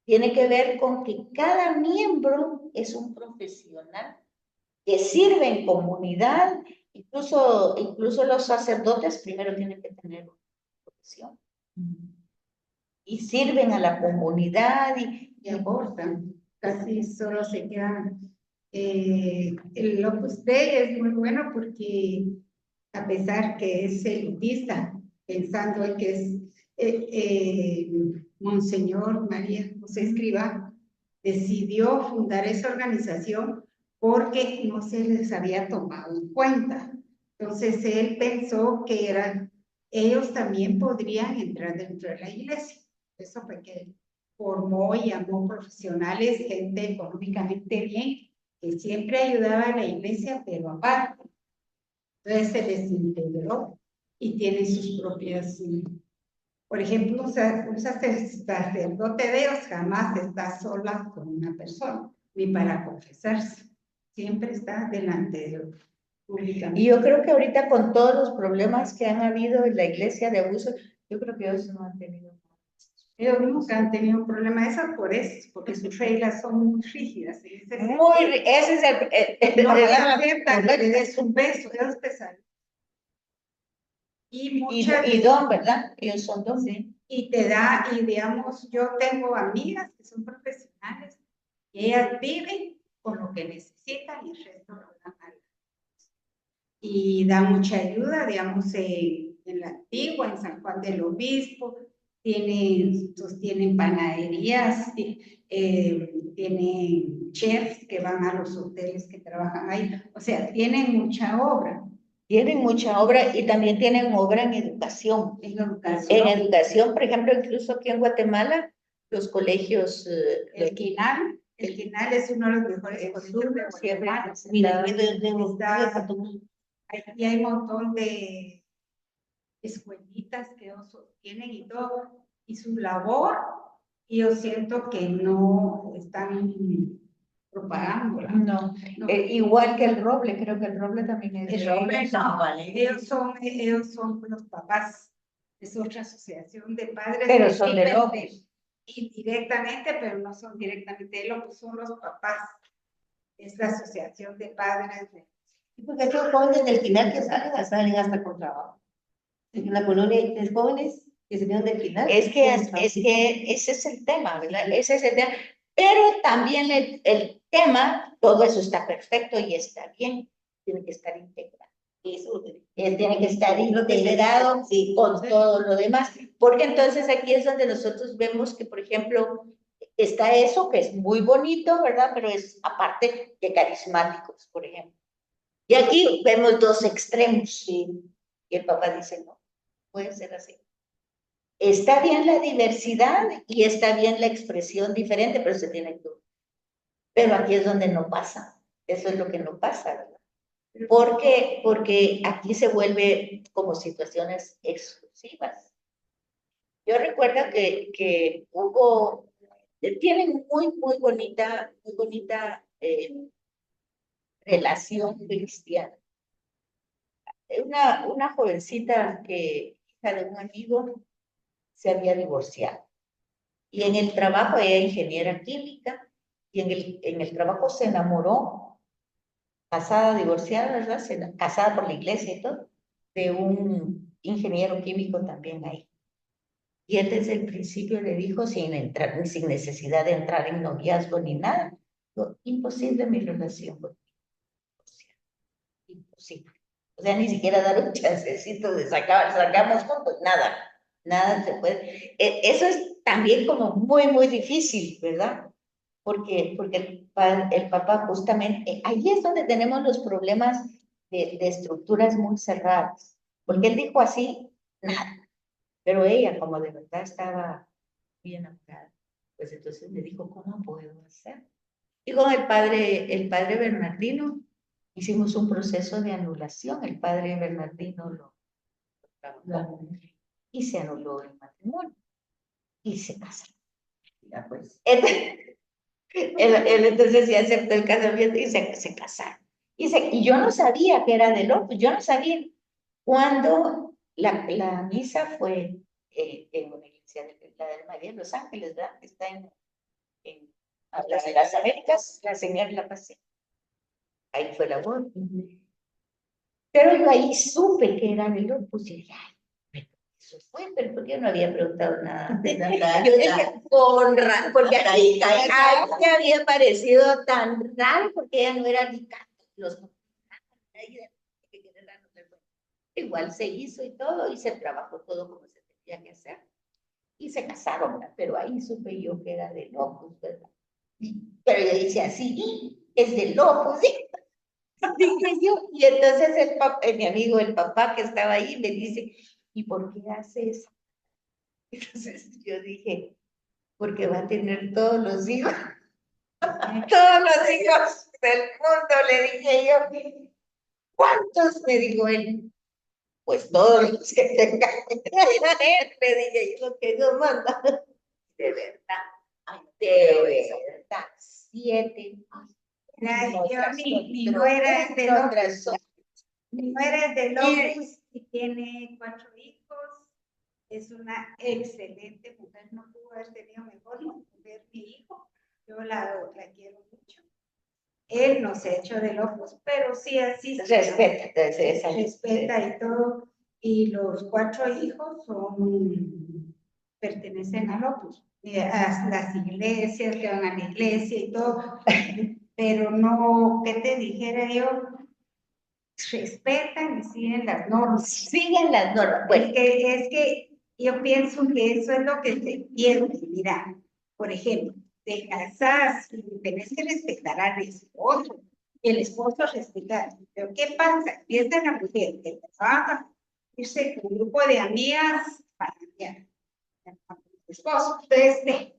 tiene que ver con que cada miembro es un profesional que sirve en comunidad, incluso los sacerdotes primero tienen que tener una profesión y sirven a la comunidad y aportan. Casi solo se quedan. El Opus Dei es muy bueno porque a pesar que es elitista, pensando en que es Monseñor María José Escrivá, decidió fundar esa organización porque no se les había tomado en cuenta. Entonces él pensó que ellos también podrían entrar dentro de la iglesia. Eso fue que formó y llamó profesionales, gente económicamente bien, que siempre ayudaba a la iglesia, pero aparte. Entonces se desintegró y tiene sus propias. Por ejemplo, un sacerdote de Dios jamás está sola con una persona, ni para confesarse. Siempre está delante de Dios. Y yo creo que ahorita con todos los problemas que han habido en la iglesia de abuso, yo creo que ellos no han tenido. Ellos nunca han tenido un problema de eso por eso, porque sus reglas son muy rígidas. Ese es no el- aceptan que le des un beso, ellos pesan. Y muchas y don, ¿verdad? Ellos son don. sí, y te da, y digamos, yo tengo amigas que son profesionales, y ellas viven con lo que necesitan y el resto lo dan a la- y da mucha ayuda, digamos, en la Antigua, en San Juan del Obispo, sostienen panaderías, tienen chefs que van a los hoteles que trabajan ahí, o sea, tienen mucha obra. Tienen mucha obra y también tienen obra en educación. En educación. En educación, por ejemplo, incluso aquí en Guatemala, los colegios... El Quinal es uno de los mejores colegios de Guatemala. Mira, Y hay un montón de escuelitas que ellos sostienen y todo, y su labor, y yo siento que no están propagándola. No, igual que el Roble, creo que el Roble también es... El Roble no, ellos son los papás, es otra asociación de padres. Pero son de Lopus. Indirectamente, pero no son directamente de Lopus, son los papás. Es la asociación de padres de... Porque estos jóvenes del final que salen hasta con trabajo. En la colonia hay jóvenes que se vienen del final. Es que ese es el tema, ¿verdad? Ese es el tema. Pero también el tema, todo eso está perfecto y está bien, tiene que estar integrado. Eso tiene que estar integrado con todo lo demás. Porque entonces aquí es donde nosotros vemos que, por ejemplo, está eso que es muy bonito, ¿verdad? Pero es aparte de carismáticos, por ejemplo. Y aquí vemos dos extremos. ¿Sí? Y el papá dice, no, puede ser así. Está bien la diversidad y está bien la expresión diferente, pero se tiene que... Pero aquí es donde no pasa. Eso es lo que no pasa, ¿verdad? Porque aquí se vuelve como situaciones exclusivas. Yo recuerdo que hubo, tienen muy bonita relación cristiana. Una jovencita que, hija de un amigo, se había divorciado. Y en el trabajo, ella era ingeniera química, y en el trabajo se enamoró, casada, divorciada, ¿verdad? Casada por la iglesia y todo, de un ingeniero químico también ahí. Y él desde el principio le dijo, sin necesidad de entrar en noviazgo ni nada, imposible mi relación contigo. Imposible. O sea, ni siquiera dar un chancecito de sacamos juntos, nada se puede. Eso es también como muy difícil, ¿verdad? Porque el papá justamente, ahí es donde tenemos los problemas de estructuras muy cerradas. Porque él dijo así, nada. Pero ella, como de verdad estaba bien enamorada, pues entonces me dijo, ¿cómo puedo hacer? Y con el padre Bernardino hicimos un proceso de anulación. El padre Bernardino lo trabajó y se anuló el matrimonio y se casaron. Ya pues. Él entonces sí aceptó el casamiento y se casaron. Y yo no sabía que era de Lopus, yo no sabía. Cuando la misa fue en una iglesia de la de María de Los Ángeles, ¿verdad? Que está en las Américas, la señora La Paz. Ahí fue la boda. Pero yo ahí supe que era de Lopus y dije, ay, pero eso fue, pero ¿por qué no había preguntado nada? Yo dije, porque ahí me había parecido tan raro, porque ella no era ni los igual se hizo y todo, y se trabajó todo como se tenía que hacer. Y se casaron, ¿verdad? Pero ahí supe yo que era de Lopus, ¿verdad? Pero yo decía, sí, es de Lopus, ¿sí? Dije yo, y entonces mi amigo, el papá que estaba ahí, me dice, ¿y por qué hace eso? Entonces yo dije, porque va a tener todos los hijos, todos los hijos del mundo, le dije yo. ¿Cuántos? Me dijo él. Pues todos los que tengan. Le dije yo, lo que Dios manda. De verdad. Ay, de verdad. 7. Mi nuera es de Lopus. Mi nuera es de Lopus y tiene 4 hijos. es una excelente mujer, no pudo haber tenido mejor mujer mi hijo, yo la quiero mucho. Él no se ha hecho de locos, pero sí así respeta y todo. Y los 4 hijos pertenecen al Opus, a las iglesias, que van a la iglesia y todo, pero no, ¿qué te dijera yo? Respetan y siguen las normas. Siguen las normas. Bueno, Es que yo pienso que eso es lo que se pierde. Mira, por ejemplo, te casas y tenés que respetar al esposo. El esposo respeta. Pero ¿qué pasa? Empieza la mujer que trabaja, irse con un grupo de amigas para el esposo. Entonces,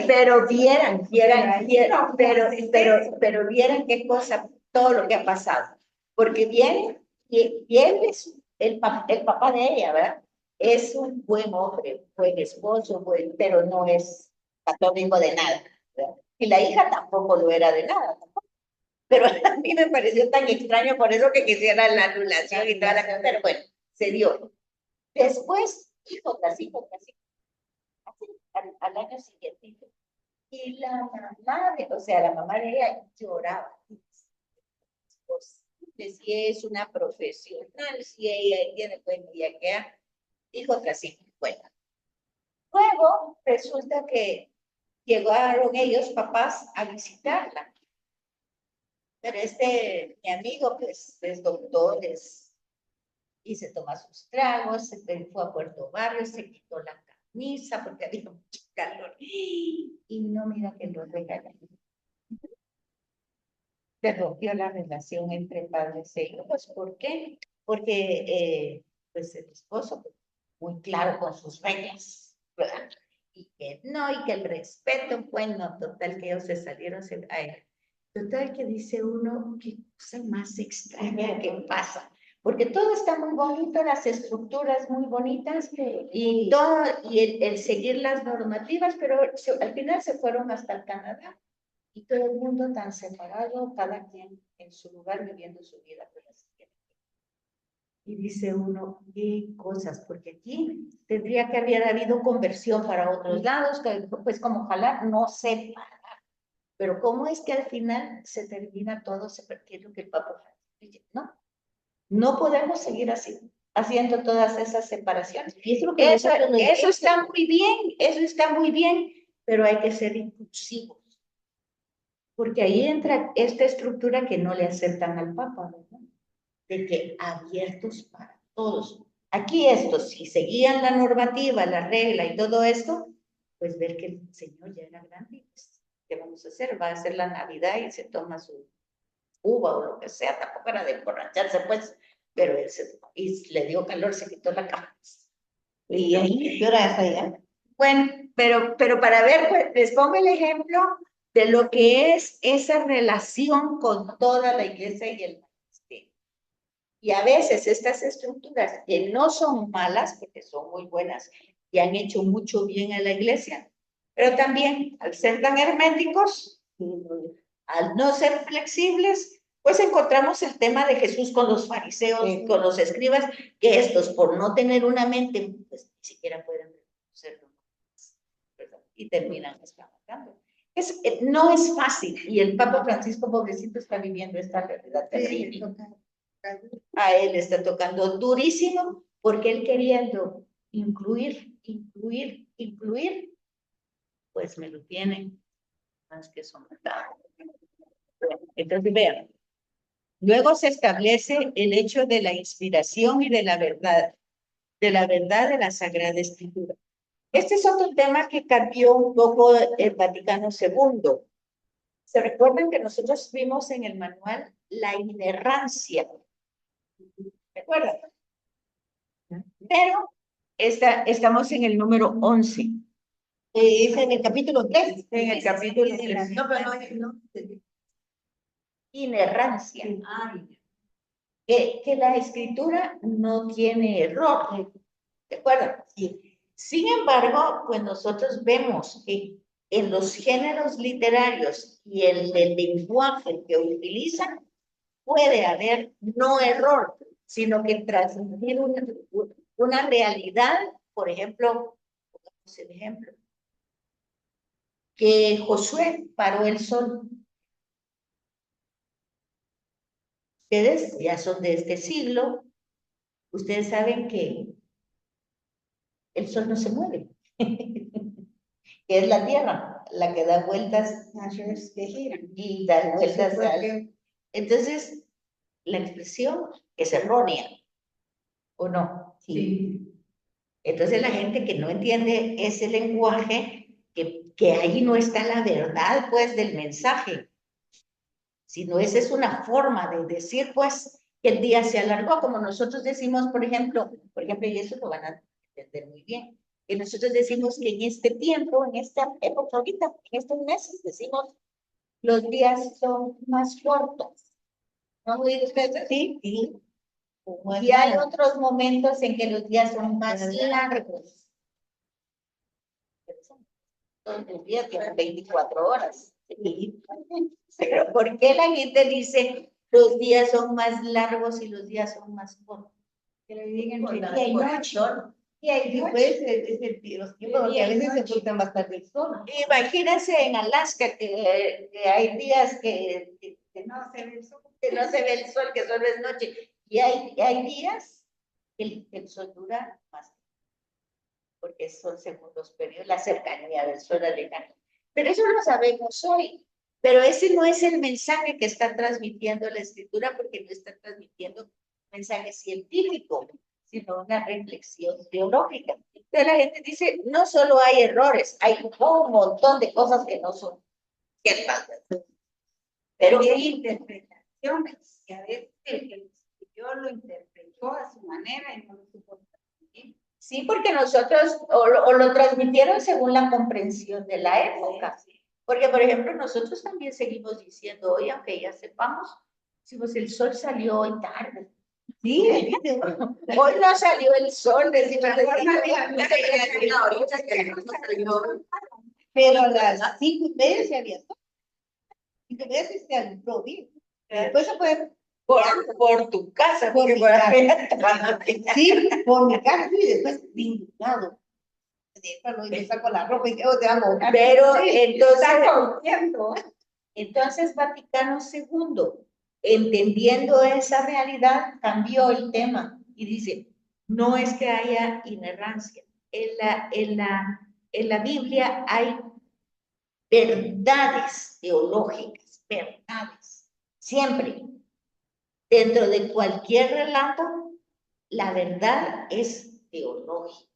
pero vieran qué cosa, todo lo que ha pasado. Porque viene, y él es el papá de ella, ¿verdad? Es un buen hombre, buen esposo, pero no es católico de nada, ¿verdad? Y la hija tampoco lo era de nada, tampoco. Pero a mí me pareció tan extraño, por eso que quisiera la anulación y toda la cosa, pero bueno, se dio. Después, hijos, así, al año siguiente. Y la mamá la mamá de ella lloraba. Pues, si es una profesional, si ella tiene buen día que dijo que así. Bueno, luego resulta que llegaron ellos, papás, a visitarla. Pero mi amigo, pues, es doctor, y se toma sus tragos, se fue a Puerto Barrio, se quitó la camisa porque había mucho calor. Y no, mira que lo regalan. Se rompió la relación entre padres e hijos. ¿Por qué? Porque pues el esposo, muy claro con sus reglas, ¿verdad? Y que no, y que el respeto, bueno, total que ellos se salieron a él. Total que dice uno, qué cosa más extraña que pasa. Porque todo está muy bonito, las estructuras muy bonitas, y todo, y el seguir las normativas, pero al final se fueron hasta el Canadá. Y todo el mundo tan separado, cada quien en su lugar viviendo su vida. Y dice uno, qué cosas, porque aquí tendría que haber habido conversión para otros lados, pues como ojalá no sepa. Pero ¿cómo es que al final se termina todo, se perdió lo que el Papa dice? No podemos seguir así, haciendo todas esas separaciones. Eso está muy bien, pero hay que ser impulsivos. Porque ahí entra esta estructura que no le aceptan al Papa, ¿verdad? De que abiertos para todos. Aquí estos, si seguían la normativa, la regla y todo esto, pues ver que el Señor ya era grande, pues, ¿qué vamos a hacer? Va a hacer la Navidad y se toma su uva o lo que sea, tampoco era de emborracharse, pues, pero él y le dio calor, se quitó la camisa. ¿Y ahí qué hora es allá? Bueno, pero para ver, pues, les pongo el ejemplo de lo que es esa relación con toda la iglesia y el magisterio. Y a veces estas estructuras que no son malas, porque son muy buenas y han hecho mucho bien a la iglesia, pero también al ser tan herméticos, al no ser flexibles, pues encontramos el tema de Jesús con los fariseos, con los escribas, que estos por no tener una mente, pues ni siquiera pueden reconocerlo, ¿verdad? Y terminan escapando. No es fácil, y el Papa Francisco, pobrecito, está viviendo esta realidad terrible. A él está tocando durísimo, porque él queriendo incluir, pues me lo tiene más que somatado. Entonces, vean, luego se establece el hecho de la inspiración y de la verdad de la Sagrada Escritura. Este es otro tema que cambió un poco el Vaticano II. ¿Se recuerdan que nosotros vimos en el manual la inerrancia? ¿Se acuerdan? Pero estamos en el número 11. Es en el capítulo 3. En el capítulo 3. No, pero no. Inerrancia. Que la escritura no tiene error. ¿De acuerdo? Sí. Sin embargo, pues nosotros vemos que en los géneros literarios y el lenguaje que utilizan, puede haber no error, sino que transmitir una realidad por ejemplo, pongamos el ejemplo, que Josué paró el sol. Ustedes ya son de este siglo, ustedes saben que el sol no se mueve, que es la Tierra la que da vueltas y da vueltas al... Entonces, la expresión es errónea, ¿o no? Sí. Entonces, la gente que no entiende ese lenguaje, que ahí no está la verdad, pues, del mensaje, sino esa es una forma de decir, pues, que el día se alargó, como nosotros decimos, por ejemplo, y eso lo van a entender muy bien, que nosotros decimos que en este tiempo, en esta época ahorita, en estos meses, decimos, los días son más cortos. ¿No me dice usted? Sí, sí. Y hay otros momentos en que los días son más largos. Todos los días tienen 24 horas. Sí. Pero ¿por qué la gente dice los días son más largos y los días son más cortos? Que le digan que Por día y la noche. sol. Día y Y noche. pues los tiempos, porque a veces se ocultan más tarde el sol. Imagínense en Alaska que hay días que No se ve el sol. que no se ve el sol, que solo es noche. Y hay días que el sol dura más, porque son según los periodos, la cercanía del sol al lejano. Pero eso lo sabemos hoy. Pero ese no es el mensaje que está transmitiendo la escritura, porque no está transmitiendo un mensaje científico, sino una reflexión teológica. Entonces la gente dice, no solo hay errores, hay un montón de cosas que no son ciertas. Pero hay interpretaciones, que a veces el que lo escribió lo interpretó a su manera y no lo supo transmitir. Sí, porque nosotros o lo transmitieron según la comprensión de la época. Porque, por ejemplo, nosotros también seguimos diciendo hoy, aunque ya sepamos, decimos, el sol salió hoy tarde. Sí, Hoy no salió el sol, decimos. pero a las 5:30 se había sol. 5:30 se alumbró bien. Después se puede Por tu casa, Por porque mi por casa. ahí. sí, por mi casa, y después indignado. Cuando yo saco la ropa y te amo. Pero Está corriendo. entonces Vaticano II, entendiendo esa realidad, cambió el tema y dice, no es que haya inerrancia. En la Biblia hay verdades teológicas, verdades, siempre. Dentro de cualquier relato, la verdad es teológica.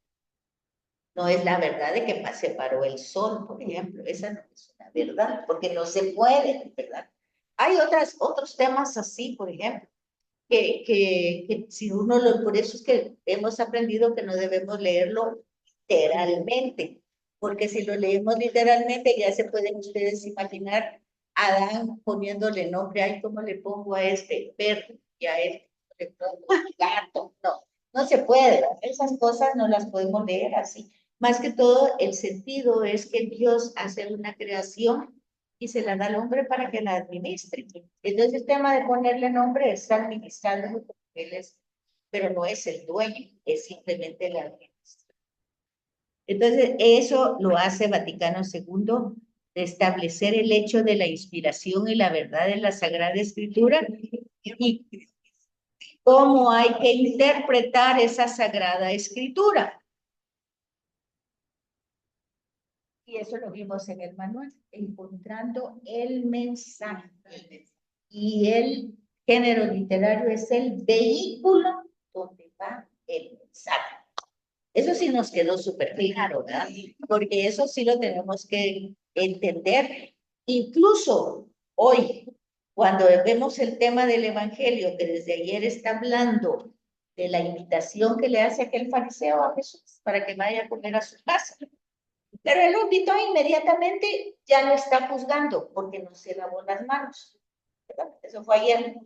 No es la verdad de que se paró el sol, por ejemplo. Esa no es una verdad, porque no se puede, ¿verdad? Hay otros temas así, por ejemplo, que si uno por eso es que hemos aprendido que no debemos leerlo literalmente, porque si lo leemos literalmente ya se pueden ustedes imaginar a Adán poniéndole nombre, ay, ¿cómo le pongo a este perro? Y a este le pongo gato. No, no se puede, ¿verdad? Esas cosas no las podemos leer así. Más que todo, el sentido es que Dios hace una creación y se la da al hombre para que la administre. Entonces, el tema de ponerle nombre es administrarlo, pero no es el dueño, es simplemente el administrador. Entonces, eso lo hace Vaticano II, de establecer el hecho de la inspiración y la verdad de la Sagrada Escritura y cómo hay que interpretar esa Sagrada Escritura. Y eso lo vimos en el manual, encontrando el mensaje. Y el género literario es el vehículo donde va el mensaje. Eso sí nos quedó súper claro, ¿verdad? Porque eso sí lo tenemos que entender. Incluso hoy, cuando vemos el tema del Evangelio, que desde ayer está hablando de la invitación que le hace aquel fariseo a Jesús para que vaya a comer a su casa. Pero él lo invitó inmediatamente, ya no está juzgando porque no se lavó las manos. ¿Verdad? Eso fue ayer.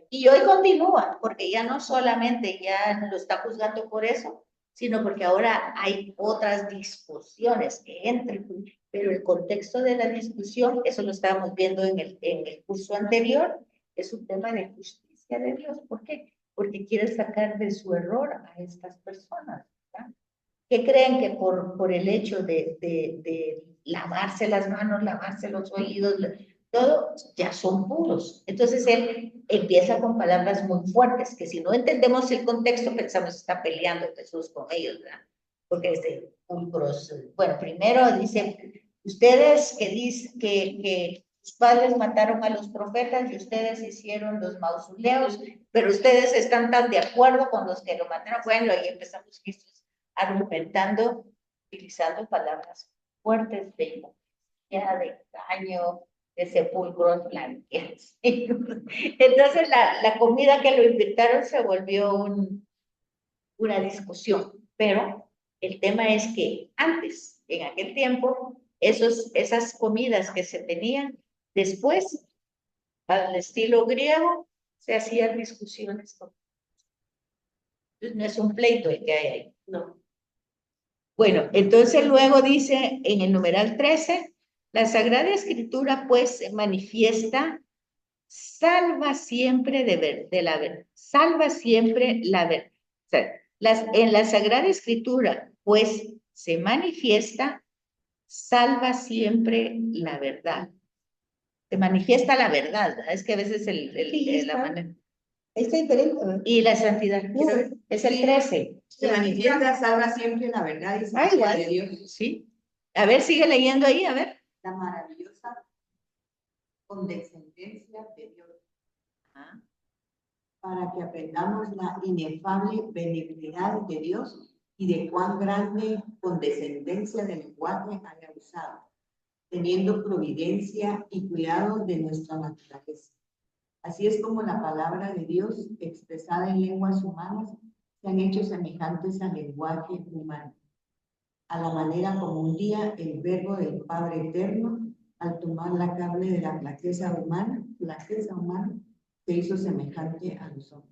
Y hoy continúa, porque ya no solamente ya lo está juzgando por eso, sino porque ahora hay otras discusiones que entran. Pero el contexto de la discusión, eso lo estábamos viendo en el curso anterior, es un tema de justicia de Dios. ¿Por qué? Porque quiere sacar de su error a estas personas, ¿verdad? ¿Qué creen que por el hecho de lavarse las manos, lavarse los oídos, todo, ya son puros? Entonces él empieza con palabras muy fuertes, que si no entendemos el contexto, pensamos que está peleando Jesús con ellos, ¿verdad? Porque pulcros, bueno, primero dice, ustedes que dicen que sus padres mataron a los profetas y ustedes hicieron los mausoleos, pero ustedes están tan de acuerdo con los que lo mataron. Bueno, ahí empezamos argumentando, utilizando palabras fuertes de hipocresía, de engaño, de sepulcros blanqueados. Entonces la comida que lo invitaron se volvió una discusión, pero el tema es que antes, en aquel tiempo, esas comidas que se tenían, después, al estilo griego, se hacían discusiones. Entonces, no es un pleito el que hay ahí. No. Bueno, entonces luego dice en el numeral 13, la Sagrada Escritura pues se manifiesta, salva siempre de la verdad, salva siempre la verdad. O sea, en la Sagrada Escritura pues se manifiesta, salva siempre la verdad. Se manifiesta la verdad, ¿verdad? Es que a veces la manera. Está diferente, ¿verdad? Y la santidad, quiero ver, es el 13. Se manifiesta, salva siempre la verdad y santidad de Dios. Sí. A ver, sigue leyendo ahí, a ver. La maravillosa condescendencia de Dios. Para que aprendamos la inefable benignidad de Dios y de cuán grande condescendencia de lenguaje haya usado, teniendo providencia y cuidado de nuestra naturaleza. Así es como la palabra de Dios, expresada en lenguas humanas, se han hecho semejantes al lenguaje humano, a la manera como un día el verbo del Padre Eterno, al tomar la carne de la flaqueza humana, se hizo semejante a los hombres.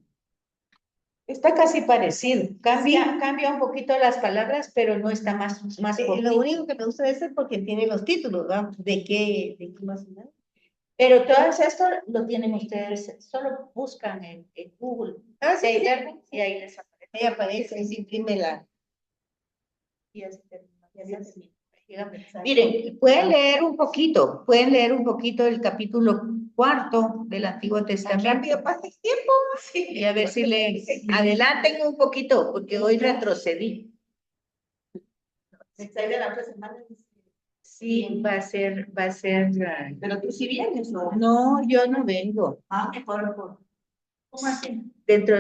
Está casi parecido. Cambia un poquito las palabras, pero no está más Lo único que me gusta de ese es porque tiene los títulos, ¿verdad? ¿De qué más? Pero todo esto lo tienen ustedes, solo buscan en Google. Sí. Y ahí les aparece. Ahí aparece, ahí se imprime la... Y así termina. Miren, pueden leer un poquito el capítulo 4 del Antiguo Testamento. Rápido pasa el tiempo. Sí, y a ver si leen. Adelanten un poquito, porque hoy retrocedí. ¿Se de la otra semana? Sí, va a ser. Pero tú sí vienes, ¿no? No, yo no vengo. Mejor. ¿Cómo así? Dentro de